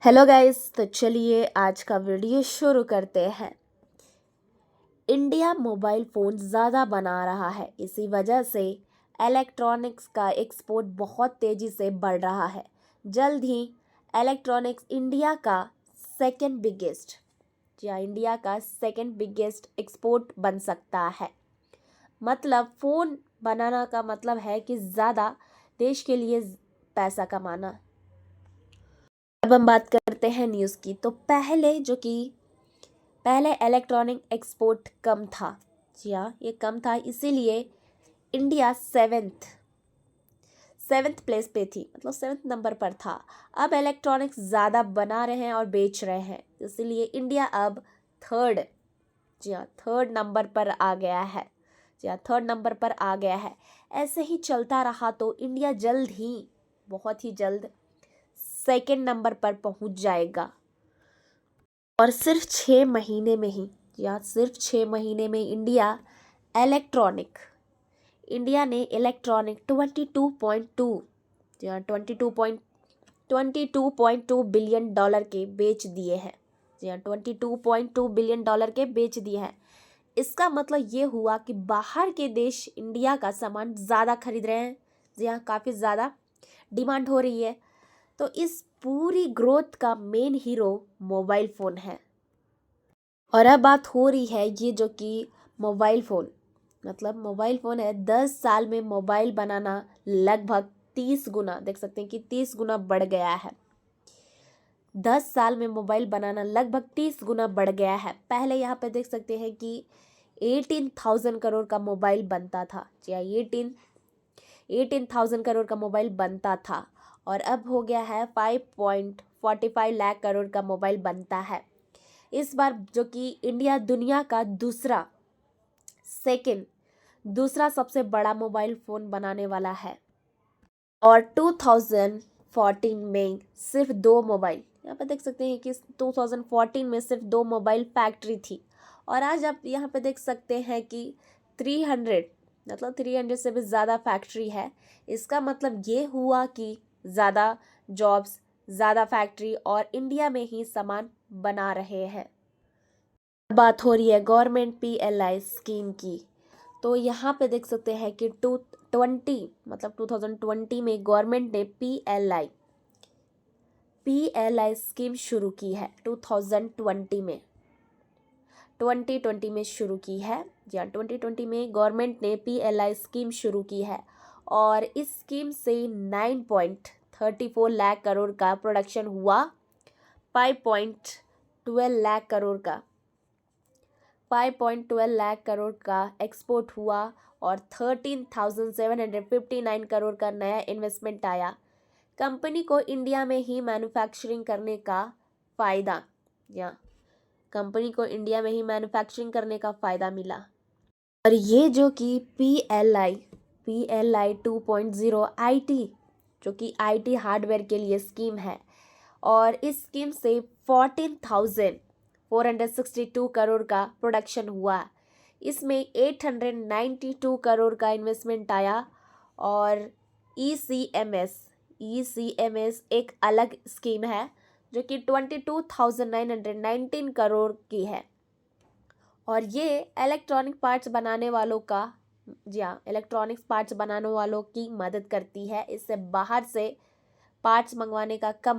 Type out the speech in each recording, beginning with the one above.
Hello guys, तो चलिए आज का वीडियो शुरू करते हैं। इंडिया मोबाइल फ़ोन ज़्यादा बना रहा है, इसी वजह से इलेक्ट्रॉनिक्स का एक्सपोर्ट बहुत तेज़ी से बढ़ रहा है। जल्द ही इलेक्ट्रॉनिक्स इंडिया का सेकंड बिगेस्ट इंडिया का सेकंड बिगेस्ट एक्सपोर्ट बन सकता है। मतलब फ़ोन बनाना का मतलब है कि ज़्यादा देश के लिए पैसा कमाना। अब हम बात करते हैं न्यूज़ की। तो पहले इलेक्ट्रॉनिक एक्सपोर्ट कम था। जी हाँ, ये कम था, इसीलिए इंडिया सेवेंथ प्लेस पे थी, मतलब 7th नंबर पर था। अब इलेक्ट्रॉनिक्स ज़्यादा बना रहे हैं और बेच रहे हैं, इसीलिए इंडिया अब थर्ड नंबर पर आ गया है। थर्ड नंबर पर आ गया है। ऐसे ही चलता रहा तो इंडिया जल्द ही, बहुत ही जल्द सेकंड नंबर पर पहुंच जाएगा। और सिर्फ 6 महीने में ही सिर्फ 6 महीने में इंडिया ने इलेक्ट्रॉनिक 22.2 बिलियन डॉलर के बेच दिए हैं। 22.2 बिलियन डॉलर के बेच दिए हैं। इसका मतलब ये हुआ कि बाहर के देश इंडिया का सामान ज़्यादा खरीद रहे हैं। काफ़ी ज़्यादा डिमांड हो रही है। तो इस पूरी ग्रोथ का मेन हीरो मोबाइल फ़ोन है। और अब बात हो रही है ये जो कि मोबाइल फ़ोन है, 10 साल में मोबाइल बनाना लगभग 30 गुना, देख सकते हैं कि 30 गुना बढ़ गया है। 10 साल में मोबाइल बनाना लगभग 30 गुना बढ़ गया है। पहले यहाँ पे देख सकते हैं कि 18,000 करोड़ का मोबाइल बनता था। 18,000 करोड़ का मोबाइल बनता था और अब हो गया है 5.45 लाख करोड़ का मोबाइल बनता है। इस बार जो कि इंडिया दुनिया का दूसरा सबसे बड़ा मोबाइल फ़ोन बनाने वाला है। और 2014 में सिर्फ 2 मोबाइल, यहाँ पे देख सकते हैं कि 2014 में सिर्फ 2 मोबाइल फैक्ट्री थी। और आज आप यहाँ पे देख सकते हैं कि 300 से भी ज़्यादा फैक्ट्री है। इसका मतलब ये हुआ कि ज़्यादा जॉब्स, ज़्यादा फैक्ट्री और इंडिया में ही सामान बना रहे हैं। बात हो रही है गवर्नमेंट PLI स्कीम की। तो यहाँ पे देख सकते हैं कि 2020 में गवर्नमेंट ने PLI स्कीम शुरू की है। 2020 में शुरू की है। 2020 में गवर्नमेंट ने PLI स्कीम शुरू की है और इस स्कीम से 9.34 लाख करोड़ का प्रोडक्शन हुआ। 5.12 लाख करोड़ का एक्सपोर्ट हुआ और 13,759 करोड़ का नया इन्वेस्टमेंट आया। कंपनी को इंडिया में ही मैन्युफैक्चरिंग करने का फ़ायदा मिला। और ये जो कि PLI 2.0 IT, जो कि IT हार्डवेयर के लिए स्कीम है, और इस स्कीम से 14,462 करोड़ का प्रोडक्शन हुआ। इसमें 892 करोड़ का इन्वेस्टमेंट आया। और ECMS एक अलग स्कीम है जो कि 22,919 करोड़ की है। और ये इलेक्ट्रॉनिक्स पार्ट्स बनाने वालों की मदद करती है। इससे बाहर से पार्ट्स मंगवाने का कम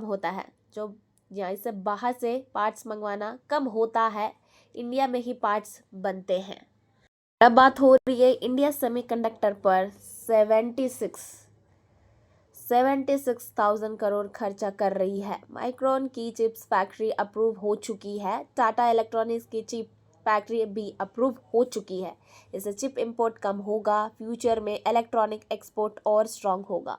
होता है। इंडिया में ही पार्ट्स बनते हैं। अब बात हो रही है इंडिया सेमीकंडक्टर पर 76,000 करोड़ खर्चा कर रही है। माइक्रोन की चिप्स फैक्ट्री अप्रूव हो चुकी है। टाटा इलेक्ट्रॉनिक्स की चिप फैक्ट्री भी अप्रूव हो चुकी है। इससे चिप इंपोर्ट कम होगा। फ्यूचर में इलेक्ट्रॉनिक एक्सपोर्ट और स्ट्रांग होगा।